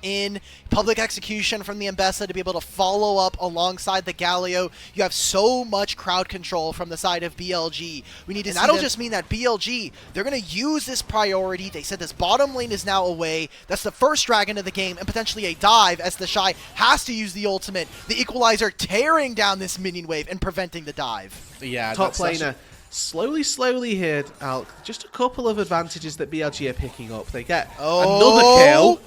in public execution from the Mbessa to be able to follow up alongside the Galio. You have so much crowd control from the side of BLG. We need to, and that'll just mean that BLG, they're going to use this priority. They said this bottom lane is now away. That's the first dragon of the game and potentially a dive as the Shy has to use the ultimate. The Equalizer tearing down this minion wave and preventing the dive. Yeah, top laner. Slowly here, Alk. Just a couple of advantages that BLG are picking up. They get another kill.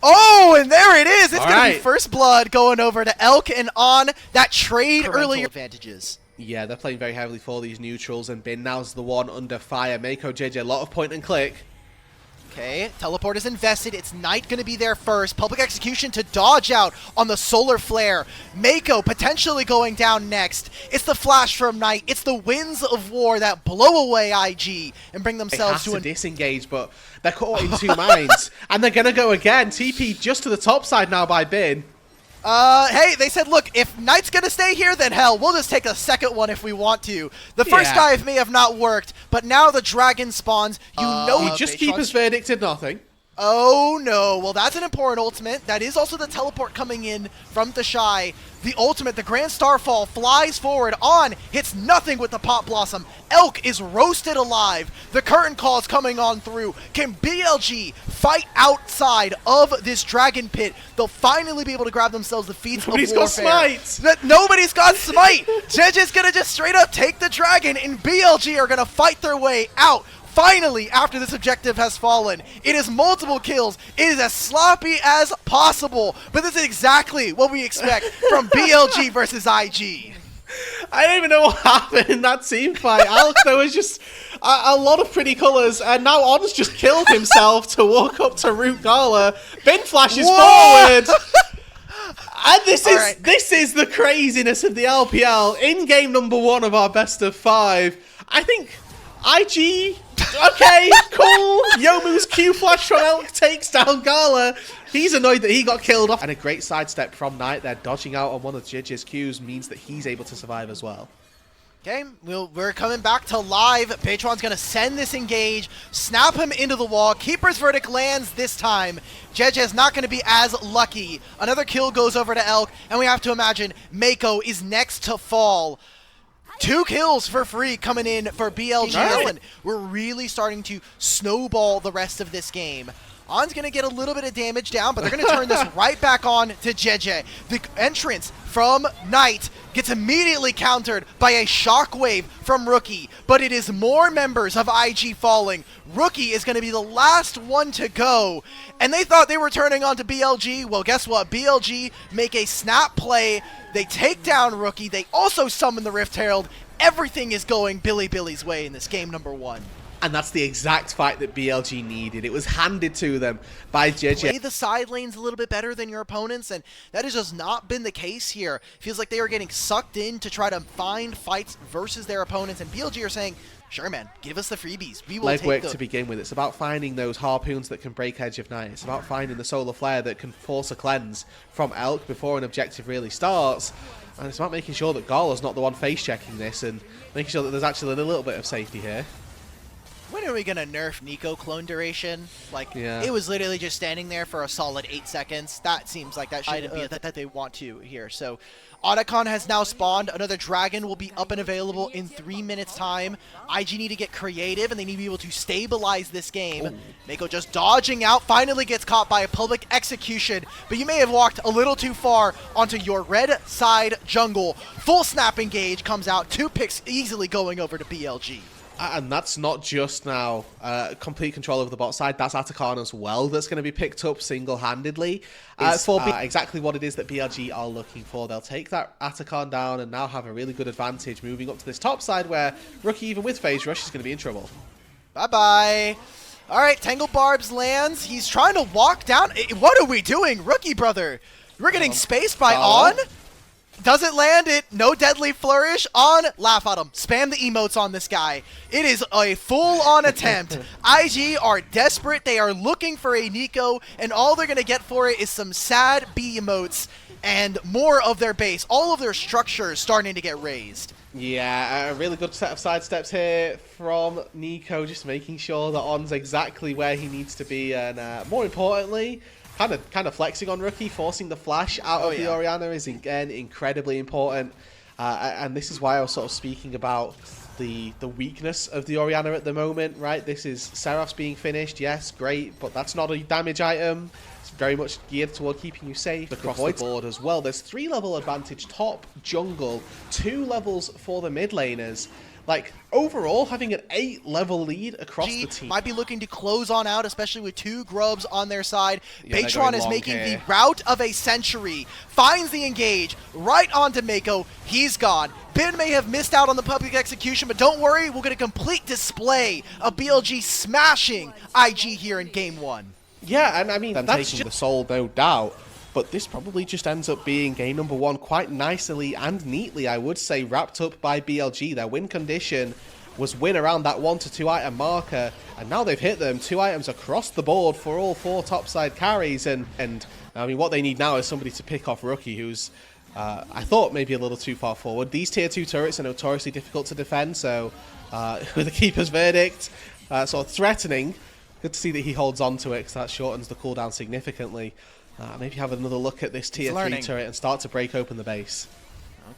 Oh, and there it is. It's going to be first blood going over to Elk and on that trade earlier advantages. Yeah, they're playing very heavily for these neutrals, and Bin now's the one under fire. Mako, JJ, a lot of point and click. Okay, teleport is invested. It's Knight going to be there first. Public execution to dodge out on the solar flare. Mako potentially going down next. It's the flash from Knight. It's the winds of war that blow away IG and bring themselves to disengage, but they're caught in two minds, and they're going to go again. TP just to the top side now by Bin. Hey, they said, look, if Knight's gonna stay here, then hell, we'll just take a second one if we want to. The first dive may have not worked, but now the dragon spawns. You know he just keep his verdict at nothing. Oh no, well that's an important ultimate. That is also the teleport coming in from the Shy. The ultimate, the Grand Starfall, flies forward on, hits nothing with the Pot Blossom. Elk is roasted alive. The curtain call is coming on through. Can BLG fight outside of this dragon pit? They'll finally be able to grab themselves the feats of warfare. Nobody's got smite! Nobody's got smite! JJ's gonna just straight up take the dragon, and BLG are gonna fight their way out. Finally, after this objective has fallen, it is multiple kills. It is as sloppy as possible, but this is exactly what we expect from BLG versus IG. I don't even know what happened in that team fight. Alk, there was just a lot of pretty colours, and now On's just killed himself to walk up to Root Gala. Bin flashes forward. And this is the craziness of the LPL. In game number 1 of our best of 5, I think IG, okay, cool. Youmu's Q flash from Elk takes down Gala. He's annoyed that he got killed off. And a great sidestep from Knight there, dodging out on one of JJ's Qs means that he's able to survive as well. Okay, we're coming back to live. Patron's going to send this engage, snap him into the wall. Keeper's Verdict lands this time. JJ's not going to be as lucky. Another kill goes over to Elk, and we have to imagine Mako is next to fall. 2 kills for free coming in for BLG. And we're really starting to snowball the rest of this game. On's going to get a little bit of damage down, but they're going to turn this right back on to JJ. The entrance from Knight gets immediately countered by a shockwave from Rookie, but it is more members of IG falling. Rookie is going to be the last one to go, and they thought they were turning on to BLG. Well, guess what? BLG make a snap play. They take down Rookie. They also summon the Rift Herald. Everything is going Bilibili's way in this game number 1. And that's the exact fight that BLG needed. It was handed to them by JJ. Play the side lanes a little bit better than your opponents, and that has just not been the case here. Feels like they are getting sucked in to try to find fights versus their opponents, and BLG are saying, sure, man, give us the freebies. We will take them. Legwork to begin with. It's about finding those harpoons that can break Edge of Night. It's about finding the solar flare that can force a cleanse from Elk before an objective really starts. And it's about making sure that Gala's not the one face-checking this and making sure that there's actually a little bit of safety here. When are we going to nerf Nico clone duration? Like, it was literally just standing there for a solid 8 seconds. That seems like that shouldn't be that they want to here. So, Otacon has now spawned. Another dragon will be up and available in 3 minutes' time. IG need to get creative, and they need to be able to stabilize this game. Mako just dodging out, finally gets caught by a public execution, but you may have walked a little too far onto your red side jungle. Full snap engage comes out. 2 picks easily going over to BLG. And that's not just now complete control over the bot side. That's Atacon as well that's going to be picked up single-handedly for exactly what it is that BLG are looking for. They'll take that Atacon down and now have a really good advantage moving up to this top side where Rookie, even with Phase Rush, is going to be in trouble. Bye-bye. All right, Tangle Barbs lands. He's trying to walk down. What are we doing, Rookie brother? We're getting spaced by On. Doesn't land it. No deadly flourish. On. Laugh at him. Spam the emotes on this guy. It is a full-on attempt. IG are desperate. They are looking for a Nico, and all they're going to get for it is some sad B emotes and more of their base. All of their structures starting to get raised. Yeah, a really good set of sidesteps here from Nico, just making sure that On's exactly where he needs to be, and more importantly, kind of flexing on Rookie, forcing the flash out of the Orianna is again incredibly important. And this is why I was sort of speaking about the weakness of the Orianna at the moment, right? This is Seraph's being finished, yes, great, but that's not a damage item. It's very much geared toward keeping you safe across the board as well. There's 3-level advantage top, jungle, 2 levels for the mid laners. Like, overall, having an 8-level lead across the team. Might be looking to close on out, especially with 2 grubs on their side. Yeah, Baytron is making the route of a century. Finds the engage right onto Mako. He's gone. Bin may have missed out on the public execution, but don't worry, we'll get a complete display of BLG smashing IG here in Game 1. Yeah, and I mean, that's taking the soul, no doubt. But this probably just ends up being game number 1 quite nicely and neatly, I would say, wrapped up by BLG. Their win condition was win around that 1 to 2 item marker, and now they've hit them 2 items across the board for all 4 topside carries. And I mean, what they need now is somebody to pick off Rookie, who's I thought maybe a little too far forward. These tier 2 turrets are notoriously difficult to defend, so with the Keeper's Verdict sort of threatening, good to see that he holds on to it, because that shortens the cooldown significantly. Maybe have another look at this tier 3 turret and start to break open the base.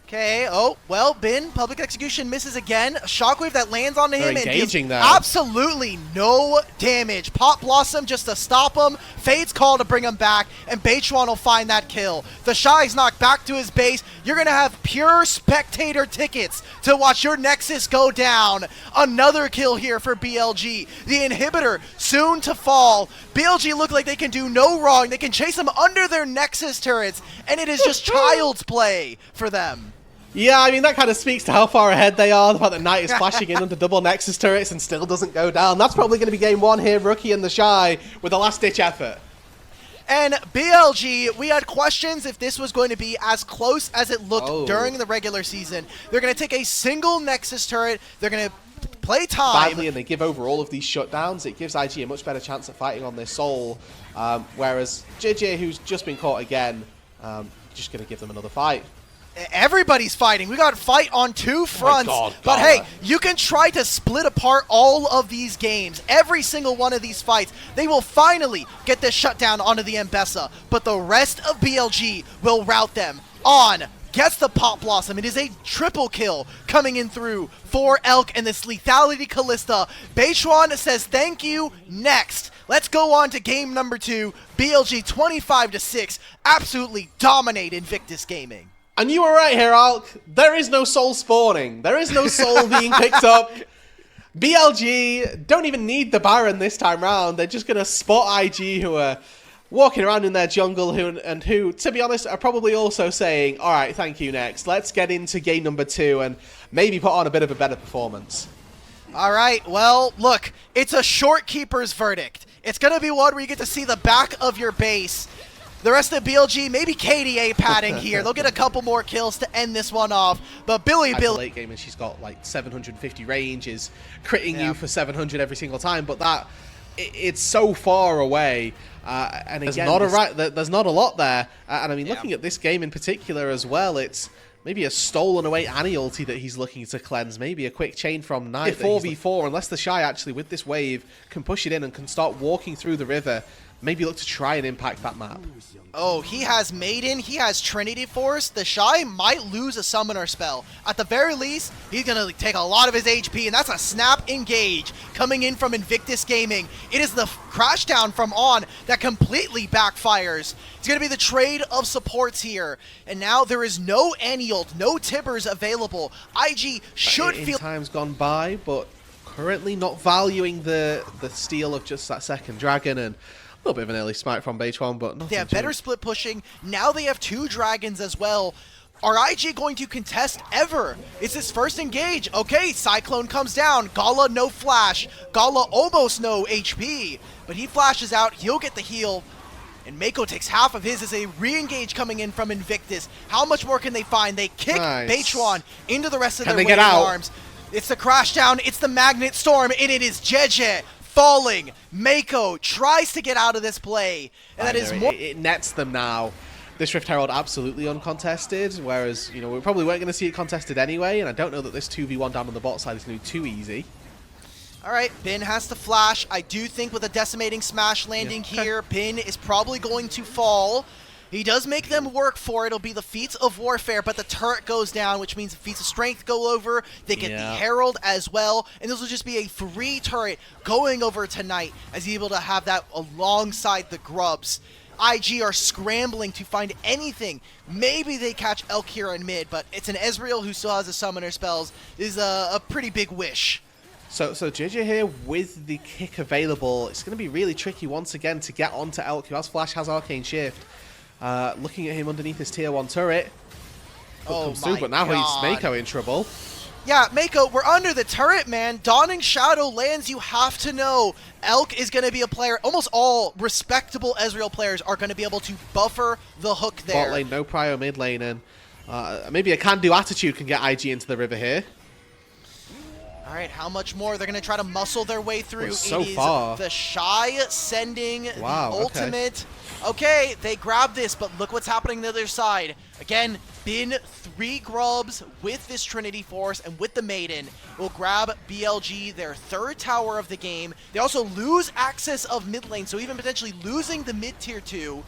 Okay, oh, well, Bin, public execution misses again. A shockwave that lands onto him and deals absolutely no damage. Pop Blossom just to stop him. Fade's call to bring him back, and Baytron will find that kill. The Shy's knocked back to his base. You're going to have pure spectator tickets to watch your Nexus go down. Another kill here for BLG. The inhibitor soon to fall. BLG look like they can do no wrong. They can chase him under their Nexus turrets, and it is just child's play for them. Yeah, I mean, that kind of speaks to how far ahead they are. The fact that Knight is flashing in under double Nexus turrets and still doesn't go down. That's probably going to be game 1 here. Rookie and the Shy with a last-ditch effort. And BLG, we had questions if this was going to be as close as it looked during the regular season. They're going to take a single Nexus turret. They're going to play time badly, and they give over all of these shutdowns. It gives IG a much better chance at fighting on this soul. Whereas JJ, who's just been caught again, just going to give them another fight. Everybody's fighting. We got a fight on 2 fronts. But hey, you can try to split apart all of these games. Every single one of these fights, they will finally get this shutdown onto the Mbessa. But the rest of BLG will rout them on. Gets the Pop Blossom. It is a triple kill coming in through for Elk and this Lethality Callista. Baytron says thank you. Next, let's go on to game number 2. BLG 25-6. Absolutely dominate Invictus Gaming. And you were right here, Alk. There is no soul spawning. There is no soul being picked up. BLG don't even need the Baron this time round. They're just going to spot IG, who are walking around in their jungle, who, to be honest, are probably also saying, all right, thank you, next. Let's get into game number 2 and maybe put on a bit of a better performance. All right, well, look, it's a short keeper's verdict. It's going to be one where you get to see the back of your base. The rest of BLG, maybe KDA padding here. They'll get a couple more kills to end this one off. But Bilibili late game, and she's got like 750 range, is critting you for 700 every single time. But that it's so far away, and there's again, there's not a lot there. And I mean, looking at this game in particular as well, it's maybe a stolen away Annie ulti that he's looking to cleanse. Maybe a quick chain from Knight. 4v4, unless the Shy actually with this wave can push it in and can start walking through the river. Maybe look to try and impact that map. Oh, he has Maiden, he has Trinity Force. The Shy might lose a Summoner spell. At the very least, he's going to take a lot of his HP, and that's a snap engage coming in from Invictus Gaming. It is the crash down from On that completely backfires. It's going to be the trade of supports here. And now there is no Anniult, no Tibbers available. IG should feel... Time's gone by, but currently not valuing the steal of just that second dragon, and a little bit of an early smite from Baytron, but nothing. They have better split pushing. Now they have 2 dragons as well. Are IG going to contest ever? It's his first engage. Okay, Cyclone comes down. Gala no flash. Gala almost no HP. But he flashes out. He'll get the heal. And Mako takes half of his as a re-engage coming in from Invictus. How much more can they find? They kick Baytron into the rest of their waiting arms. It's the crash down. It's the Magnet Storm. And it is Jeje falling. Mako tries to get out of this play, and that is more. It nets them now. This Rift Herald absolutely uncontested, whereas, you know, we probably weren't going to see it contested anyway, and I don't know that this 2v1 down on the bot side is going to be too easy. All right, Bin has to flash. I do think with a decimating smash landing here, Bin is probably going to fall. He does make them work for it. It'll be the feats of warfare, but the turret goes down, which means the feats of strength go over. They get the herald as well, and this will just be a 3 turret going over tonight as he's able to have that alongside the grubs. IG are scrambling to find anything. Maybe they catch Elk here in mid, but it's an Ezreal who still has his summoner spells. Is a pretty big wish. So JJ here with the kick available. It's going to be really tricky once again to get onto Elk, who has Flash, has Arcane Shift. Looking at him underneath his tier 1 turret. Oh my but now God. He's Mako in trouble. Yeah, Mako, we're under the turret, man. Dawning Shadow lands. You have to know Elk is going to be a player. Almost all respectable Ezreal players are going to be able to buffer the hook there. Bot lane, no prio mid lane, and maybe a can-do attitude can get IG into the river here. All right, how much more? They're going to try to muscle their way through. So it is far. the Shy sending the ultimate. Okay, they grab this, but look what's happening on the other side. Again, Bin 3 grubs with this Trinity Force and with the Maiden will grab BLG, their 3rd tower of the game. They also lose access of mid lane, so even potentially losing the mid tier 2.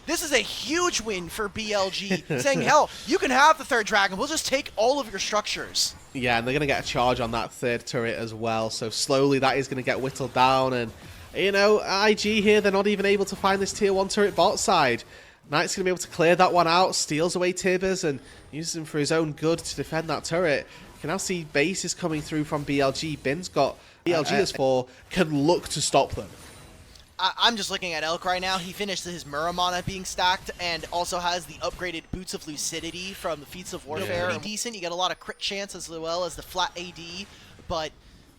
This is a huge win for BLG, saying, hell, you can have the 3rd dragon. We'll just take all of your structures. Yeah, and they're going to get a charge on that 3rd turret as well. So slowly that is going to get whittled down. And, you know, IG here, they're not even able to find this tier 1 turret bot side. Knight's going to be able to clear that one out, steals away Tibbers, and uses him for his own good to defend that turret. You can now see bases coming through from BLG. Bin's got BLG as 4, can look to stop them. I'm just looking at Elk right now. He finished his Muramana being stacked and also has the upgraded Boots of Lucidity from the Feats of Warfare. Pretty decent. You get a lot of crit chance as well as the flat AD, but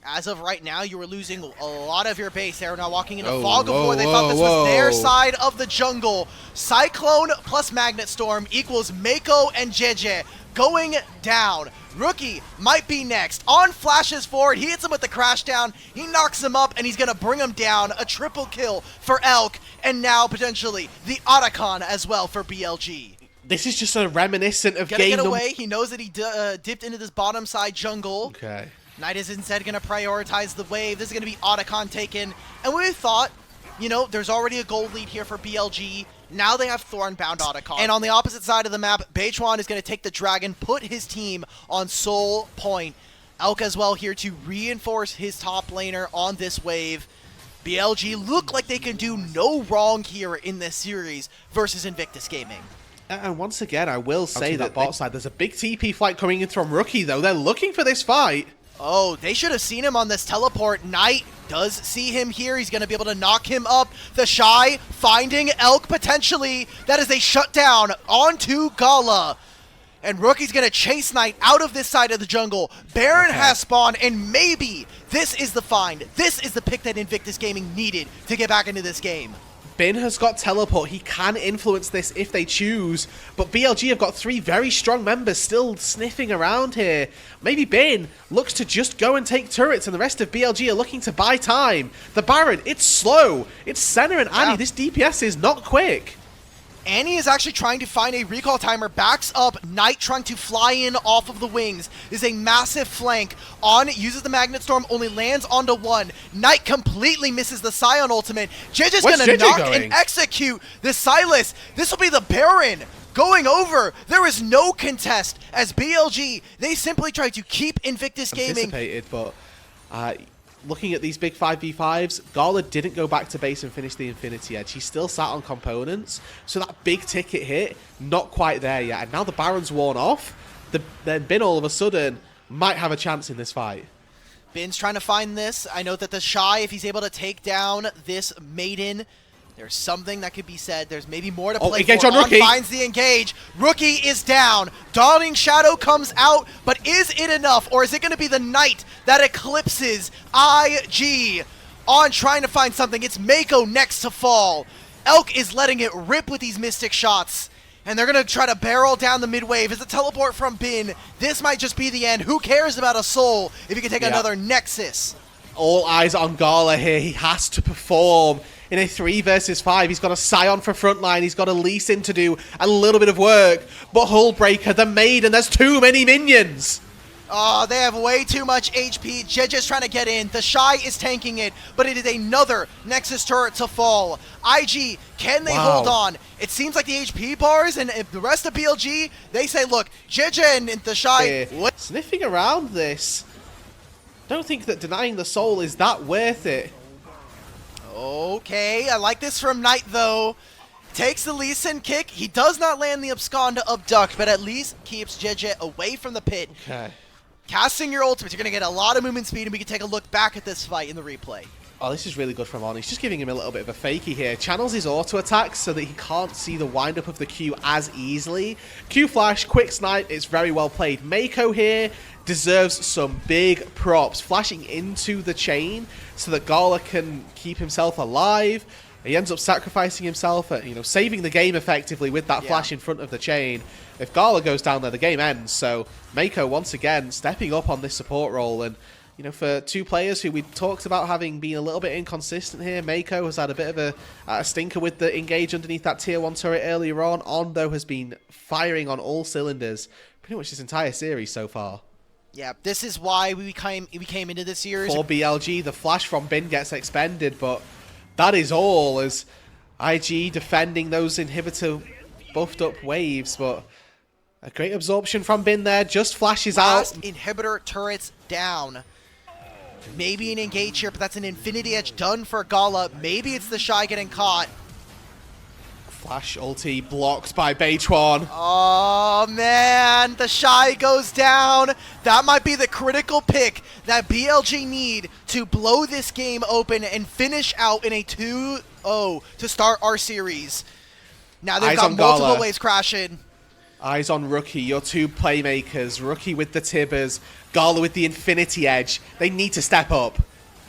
as of right now, you were losing a lot of your base. They're now walking into Fog of War. They thought this was their side of the jungle. Cyclone plus Magnet Storm equals Mako and JJ going down. Rookie might be next. On flashes forward, he hits him with the crash down. He knocks him up, and he's going to bring him down. A triple kill for Elk, and now potentially the Otacon as well for BLG. This is just a reminiscent of Gonna get away. He knows that he dipped into this bottom side jungle. Okay. Knight is instead going to prioritize the wave. This is going to be Otacon taken. And we thought, you know, there's already a gold lead here for BLG. Now they have Thornbound Otacon. And on the opposite side of the map, Beichuan is going to take the dragon, put his team on Soul Point. Elk as well here to reinforce his top laner on this wave. BLG look like they can do no wrong here in this series versus Invictus Gaming. And once again, I will say that bot side, there's a big TP fight coming in from Rookie, though. They're looking for this fight. Oh, they should have seen him on this teleport. Knight does see him here. He's going to be able to knock him up. The Shy finding Elk potentially. That is a shutdown onto Gala. And Rookie's going to chase Knight out of this side of the jungle. Baron has spawned, and maybe this is the find. This is the pick that Invictus Gaming needed to get back into this game. Bin has got teleport. He can influence this if they choose. But BLG have got 3 very strong members still sniffing around here. Maybe Bin looks to just go and take turrets, and the rest of BLG are looking to buy time. The Baron, it's slow. It's Senna and Annie. This DPS is not quick. Annie is actually trying to find a recall timer, backs up, Knight trying to fly in off of the wings. This is a massive flank. On uses the Magnet Storm, only lands onto 1. Knight completely misses the Scion ultimate. JJ's going to knock and execute the Silas. This will be the Baron going over. There is no contest as BLG, they simply tried to keep Invictus Gaming. But looking at these big 5v5s, Gala didn't go back to base and finish the Infinity Edge. He still sat on components, so that big ticket hit, not quite there yet. And now the Baron's worn off, then Bin all of a sudden might have a chance in this fight. Bin's trying to find this. I know that the Shy, if he's able to take down this Maiden, there's something that could be said. There's maybe more to play engage for. on Rookie. Finds the engage. Rookie is down. Dawning Shadow comes out, but is it enough? Or is it going to be the Knight that eclipses IG? On trying to find something. It's Mako next to fall. Elk is letting it rip with these Mystic shots. And they're going to try to barrel down the mid-wave. It's a teleport from Bin. This might just be the end. Who cares about a soul if he can take another Nexus? All eyes on Gala here. He has to perform. In a 3 versus 5, he's got a Scion for frontline, he's got a Lee Sin to do a little bit of work, but Hullbreaker, the Maiden, there's too many minions! Oh, they have way too much HP. JJ's trying to get in. The Shy is tanking it, but it is another Nexus turret to fall. IG, can they hold on? It seems like the HP bars and the rest of BLG, they say, look, JJ and the Shy... Sniffing around this. Don't think that denying the soul is that worth it. Okay, I like this from Knight, though. Takes the Lee Sin kick. He does not land the abscond to abduct, but at least keeps JJ away from the pit. Okay. Casting your ultimates, you're going to get a lot of movement speed, and we can take a look back at this fight in the replay. Oh, this is really good from On. He's just giving him a little bit of a fakey here. Channels his auto attack so that he can't see the windup of the Q as easily. Q flash, quick snipe, it's very well played. Mako here deserves some big props. Flashing into the chain so that Gala can keep himself alive. He ends up sacrificing himself, saving the game effectively with that flash in front of the chain. If Gala goes down there, the game ends. So Mako, once again, stepping up on this support role. And, for two players who we talked about having been a little bit inconsistent here, Mako has had a bit of a stinker with the engage underneath that tier 1 turret earlier on. On, though, has been firing on all cylinders pretty much this entire series so far. Yeah, this is why we came into this series. For BLG, the flash from Bin gets expended, but that is all as IG defending those inhibitor buffed up waves, but a great absorption from Bin there, just flashes Last out. Inhibitor turrets down. Maybe an engage here, but that's an Infinity Edge done for Gala. Maybe it's the Shy getting caught. Flash ulti blocked by Beitwan. Oh, man. The Shy goes down. That might be the critical pick that BLG need to blow this game open and finish out in a 2-0 to start our series. Now they've got multiple waves crashing. Eyes on Rookie, your two playmakers. Rookie with the Tibbers, Gala with the Infinity Edge. They need to step up.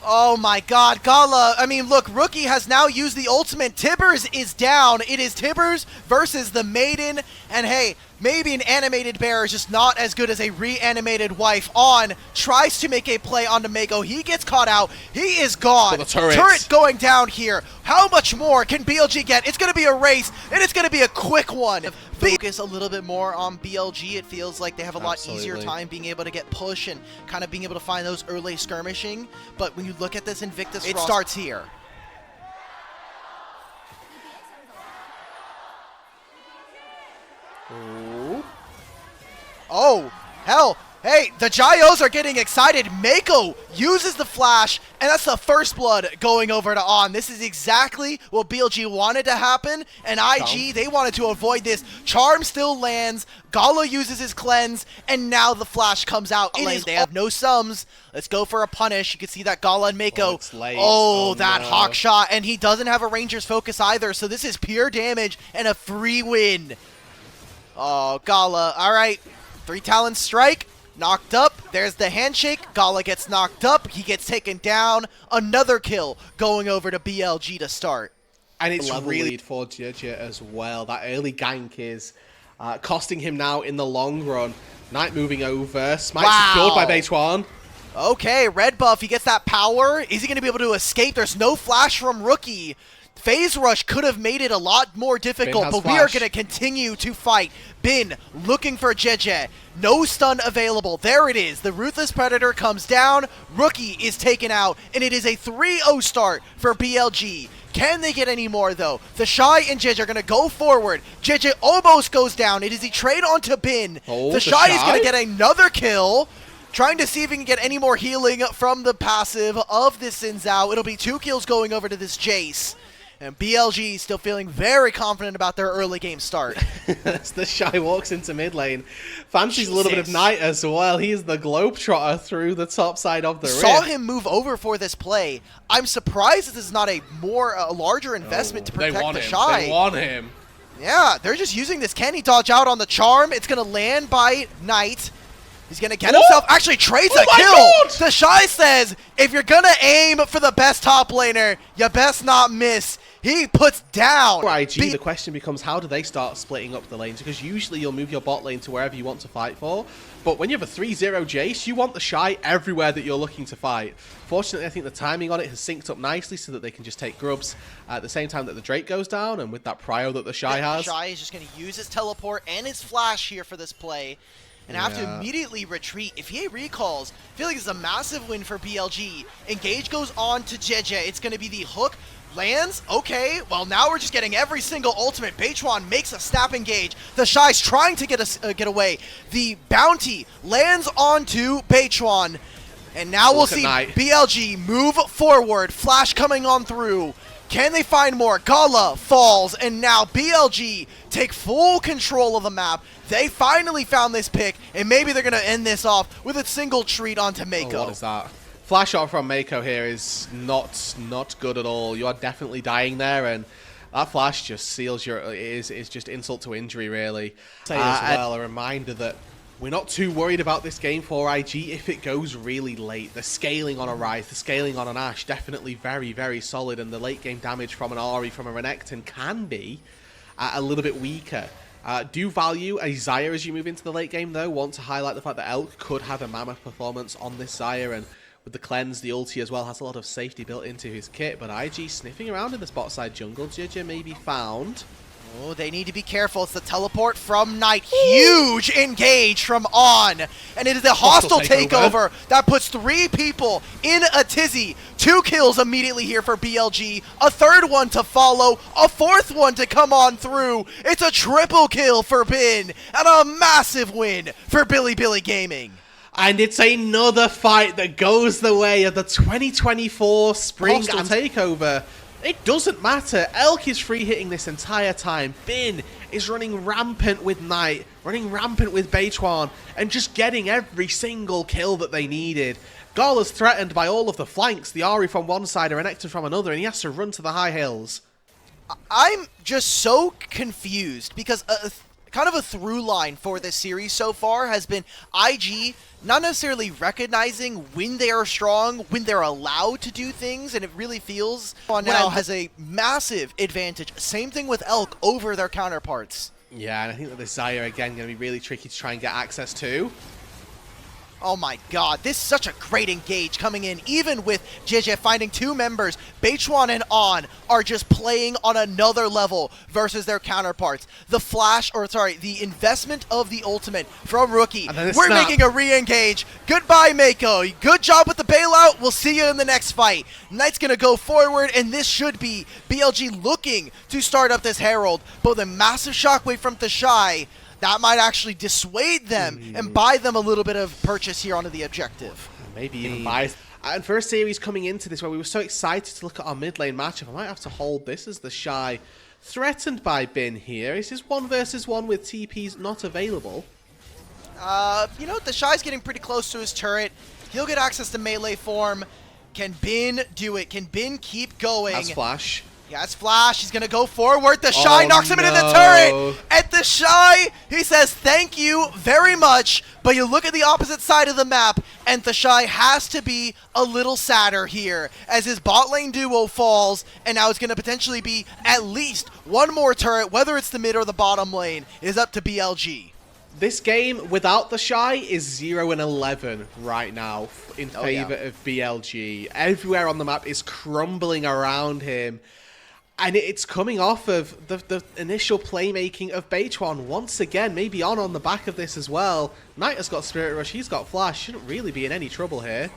Oh my god, Gala. I mean, look, Rookie has now used the ultimate. Tibbers is down. It is Tibbers versus the Maiden. And hey, maybe an animated bear is just not as good as a reanimated wife. On tries to make a play onto Mako. He gets caught out. He is gone. The turret. Turret going down here. How much more can BLG get? It's going to be a race, and it's going to be a quick one. Focus a little bit more on BLG. It feels like they have a lot easier time being able to get push and kind of being able to find those early skirmishing. But when you look at this Invictus, it starts here. Ooh. Oh, hell. Hey, the Jaios are getting excited. Mako uses the flash, and that's the first blood going over to On. This is exactly what BLG wanted to happen, and IG, they wanted to avoid this. Charm still lands, Gala uses his cleanse, and now the flash comes out. They have no sums. Let's go for a punish. You can see that Gala and Mako. That hawk shot, and he doesn't have a Ranger's focus either, so this is pure damage and a free win. Oh, Gala. All right, 3 Talon strike. Knocked up. There's the handshake. Gala gets knocked up. He gets taken down. Another kill going over to BLG to start. And it's really lead for JJ as well. That early gank is costing him now in the long run. Knight moving over. Smite secured by Beitwan. Okay, red buff. He gets that power. Is he going to be able to escape? There's no flash from Rookie. Phase Rush could have made it a lot more difficult, but we are going to continue to fight. Bin looking for JJ. No stun available. There it is. The Ruthless Predator comes down. Rookie is taken out, and it is a 3-0 start for BLG. Can they get any more, though? The Shy and JJ are going to go forward. JJ almost goes down. It is a trade onto Bin. The Shy is going to get another kill. Trying to see if he can get any more healing from the passive of this Xin Zhao. It'll be 2 kills going over to this Jace. And BLG still feeling very confident about their early game start. As the Shy walks into mid lane. Fancies a little bit of Knight as well. He is the globetrotter through the top side of the rift. Saw him move over for this play. I'm surprised this is not a larger investment to protect the Shy. They want him. Yeah, they're just using this. Can he dodge out on the charm? It's going to land by Knight. He's going to get himself, actually trades a kill. God! The Shy says, if you're going to aim for the best top laner, you best not miss. He puts down. For IG, the question becomes, how do they start splitting up the lanes? Because usually you'll move your bot lane to wherever you want to fight for. But when you have a 3-0 Jace, you want the Shy everywhere that you're looking to fight. Fortunately, I think the timing on it has synced up nicely so that they can just take grubs at the same time that the Drake goes down. And with that prio that the Shy has. The Shy is just going to use his teleport and his flash here for this play. and have to immediately retreat. If he recalls, I feel like it's a massive win for BLG. Engage goes on to JJ. It's going to be the hook. Lands? Okay. Well, now we're just getting every single ultimate. Beichuan makes a snap engage. The Shy's trying to get away. The bounty lands onto Beichuan. And now we'll see BLG move forward. Flash coming on through. Can they find more? Gala falls, and now BLG take full control of the map. They finally found this pick, and maybe they're going to end this off with a single treat onto Mako. Oh, what is that? Flash shot from Mako here is not good at all. You are definitely dying there, and that flash just seals your... is just insult to injury, really. Say as well, a reminder that we're not too worried about this game for IG if it goes really late. The scaling on a Ryze, the scaling on an Ashe, definitely very, very solid, and the late game damage from an Ahri, from a Renekton can be a little bit weaker. Do value a Xayah as you move into the late game, though. Want to highlight the fact that Elk could have a mammoth performance on this Xayah, and with the cleanse, the ulti as well has a lot of safety built into his kit, but IG sniffing around in the spot side jungle. JJ may be found. Oh, they need to be careful. It's the teleport from Knight. Huge engage from On. And it is a hostile takeover that puts 3 people in a tizzy. 2 kills immediately here for BLG. A 3rd one to follow. A 4th one to come on through. It's a triple kill for Bin. And a massive win for Bilibili Gaming. And it's another fight that goes the way of the 2024 Spring Takeover. It doesn't matter. Elk is free hitting this entire time. Bin is running rampant with Knight, running rampant with Beichuan, and just getting every single kill that they needed. Gala's threatened by all of the flanks, the Ahri from one side and Renekton from another, and he has to run to the high hills. I'm just so confused because kind of a through line for this series so far has been IG not necessarily recognizing when they are strong, when they're allowed to do things, and it really feels now has a massive advantage. Same thing with Elk over their counterparts. Yeah, and I think that this Xayah, again, going to be really tricky to try and get access to. Oh my god, this is such a great engage coming in, even with JJ finding 2 members. Beichuan and On are just playing on another level versus their counterparts. The flash, or sorry, the investment of the ultimate from Rookie. We're making a re-engage. Goodbye, Mako. Good job with the bailout. We'll see you in the next fight. Knight's going to go forward, and this should be BLG looking to start up this Herald. But with a massive shockwave from Thashai, that might actually dissuade them and buy them a little bit of purchase here onto the objective. Maybe even buy. And for a series coming into this where we were so excited to look at our mid lane matchup, I might have to hold this as the Shy threatened by Bin here. This is 1 versus 1 with TPs not available. You know, the Shy's getting pretty close to his turret. He'll get access to melee form. Can Bin do it? Can Bin keep going? That's Flash. Yeah, it's Flash. He's going to go forward. The Shy knocks him into the turret. At the Shy, he says, thank you very much. But you look at the opposite side of the map, and the Shy has to be a little sadder here as his bot lane duo falls, and now it's going to potentially be at least 1 more turret, whether it's the mid or the bottom lane, is up to BLG. This game, without the Shy, is 0-11 right now in favor of BLG. Everywhere on the map is crumbling around him. And it's coming off of the initial playmaking of Beichuan once again, maybe on the back of this as well. Knight has got Spirit Rush, he's got Flash, shouldn't really be in any trouble here.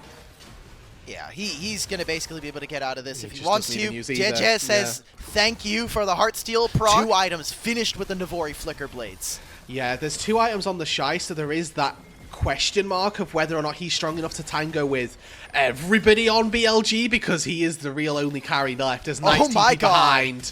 Yeah, he's going to basically be able to get out of this if he wants to. JJ says thank you for the Heartsteel proc. 2 items finished with the Navori Flicker Blades. Yeah, there's 2 items on the Shy, so there is that question mark of whether or not he's strong enough to tango with everybody on BLG, because he is the real only carry left as Knight's TP behind.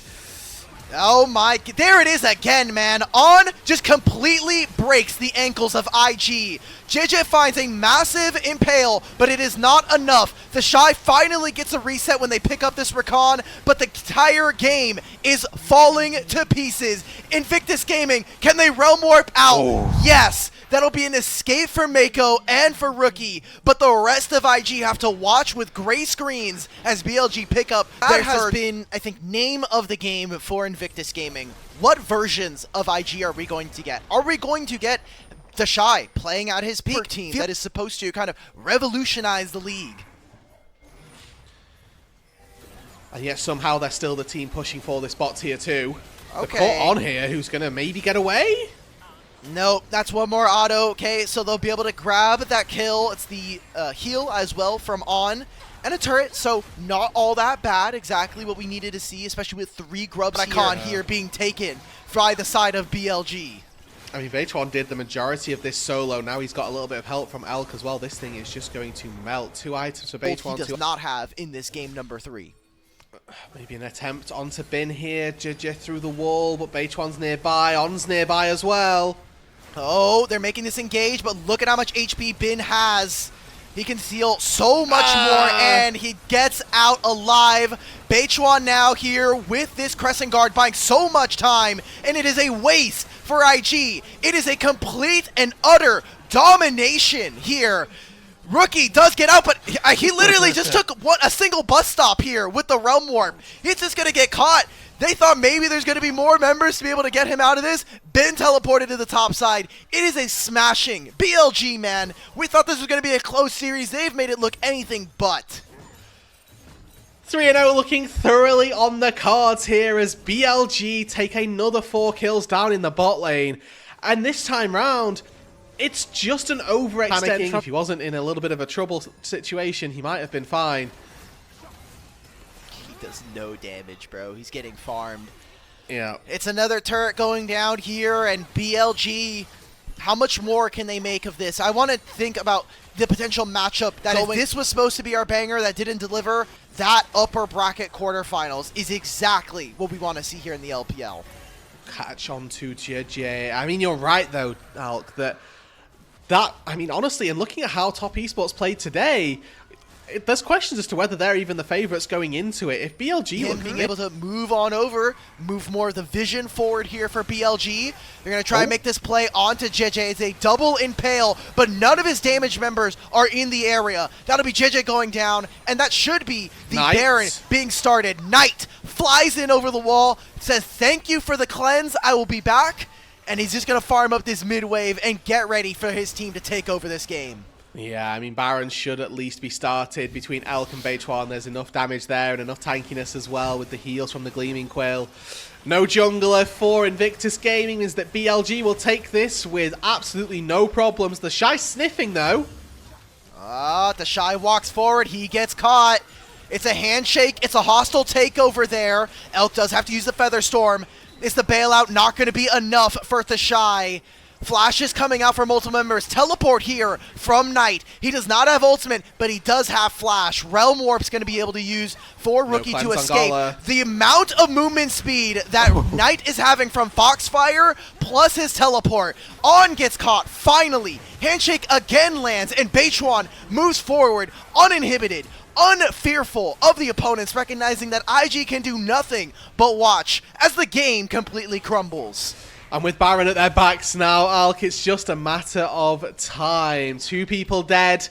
Oh my, there it is again, man. On just completely breaks the ankles of IG. JJ finds a massive impale, but it is not enough. The Shy finally gets a reset when they pick up this recon, but the entire game is falling to pieces. Invictus Gaming, can they realm warp out? Oh. Yes. That'll be an escape for Mako and for Rookie, but the rest of IG have to watch with gray screens as BLG pick up. That has been, I think, name of the game for Invictus Gaming. What versions of IG are we going to get? Are we going to get the Shy playing out his peak team that is supposed to kind of revolutionize the league? And yet somehow they're still the team pushing for this bot tier 2. Okay. The caught on here, who's going to maybe get away? Nope, that's one more auto. Okay, so they'll be able to grab that kill. It's the heal as well from On and a turret, so not all that bad. Exactly what we needed to see, especially with 3 grubs icon here being taken by the side of BLG. I mean, Baytron did the majority of this solo. Now he's got a little bit of help from Elk as well. This thing is just going to melt. 2 items for Baytron. He does not have in this game number 3. Maybe an attempt onto Bin here. JJ through the wall, but Baytron's nearby. On's nearby as well. Oh, they're making this engage, but look at how much HP Bin has. He can steal so much more, and he gets out alive. Baytron now here with this Crescent Guard buying so much time, and it is a waste for IG. It is a complete and utter domination here. Rookie does get out, but he literally just took a single bus stop here with the Realm Warp. He's just going to get caught. They thought maybe there's going to be more members to be able to get him out of this. Ben teleported to the top side. It is a smashing BLG, man. We thought this was going to be a close series. They've made it look anything but. 3-0 looking thoroughly on the cards here as BLG take another 4 kills down in the bot lane. And this time round, it's just an overextend. If he wasn't in a little bit of a trouble situation, he might have been fine. He does no damage, bro. He's getting farmed. Yeah. It's another turret going down here, and BLG, how much more can they make of this? I want to think about the potential matchup that if this was supposed to be our banger that didn't deliver, that upper bracket quarterfinals is exactly what we want to see here in the LPL. Catch on to JJ. I mean, you're right, though, Alk, I mean, honestly, and looking at how Top Esports played today, there's questions as to whether they're even the favorites going into it. If BLG were being able to move on over, move more of the vision forward here for BLG. They're going to try and make this play onto JJ. It's a double impale, but none of his damage members are in the area. That'll be JJ going down, and that should be the Baron being started. Knight flies in over the wall, says, "Thank you for the cleanse, I will be back." And he's just going to farm up this mid wave and get ready for his team to take over this game. Yeah, I mean, Baron should at least be started between Elk and Baytron. There's enough damage there and enough tankiness as well with the heals from the Gleaming Quail. No jungler for Invictus Gaming means that BLG will take this with absolutely no problems. The Shy sniffing, though. The Shy walks forward. He gets caught. It's a handshake. It's a hostile takeover there. Elk does have to use the Feather Storm. Is the bailout not going to be enough for the Shy? Flash is coming out for multiple members. Teleport here from Knight. He does not have ultimate, but he does have Flash. Realm Warp's going to be able to use for Rookie to escape. The amount of movement speed that Knight is having from Foxfire plus his teleport. On gets caught, finally. Handshake again lands, and Baytron moves forward uninhibited, unfearful of the opponents, recognizing that IG can do nothing but watch as the game completely crumbles. And with Baron at their backs now, Alk, it's just a matter of time. 2 people dead.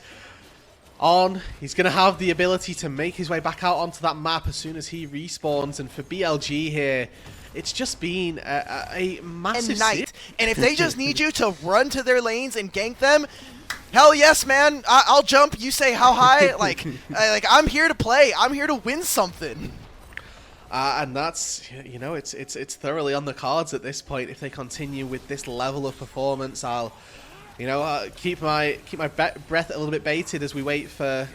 On, he's going to have the ability to make his way back out onto that map as soon as he respawns. And for BLG here, it's just been a massive night. And if they just need you to run to their lanes and gank them, hell yes, man. I'll jump. You say how high. like I'm here to play. I'm here to win something. And that's, you know, it's thoroughly on the cards at this point. If they continue with this level of performance, I'll, you know, keep my breath a little bit bated as we wait for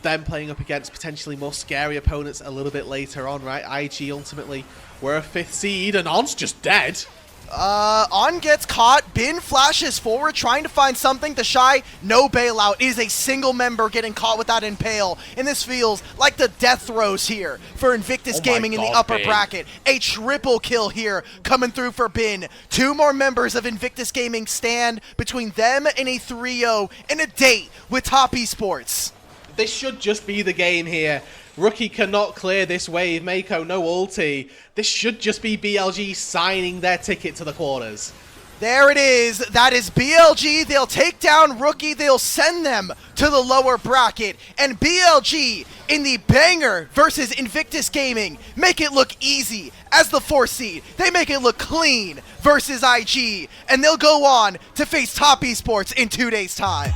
them playing up against potentially more scary opponents a little bit later on, right? IG ultimately were a 5th seed, and On's just dead. On gets caught. Bin flashes forward, trying to find something. The Shy, no bailout. It is a single member getting caught with that impale. And this feels like the death throes here for Invictus Gaming in the upper bracket. A triple kill here coming through for Bin. 2 more members of Invictus Gaming stand between them and a 3-0 and a date with Top Esports. This should just be the game here. Rookie cannot clear this wave. Mako, no ulti. This should just be BLG signing their ticket to the quarters. There it is. That is BLG. They'll take down Rookie. They'll send them to the lower bracket. And BLG in the banger versus Invictus Gaming make it look easy as the 4th seed. They make it look clean versus IG. And they'll go on to face Top Esports in 2 days' time.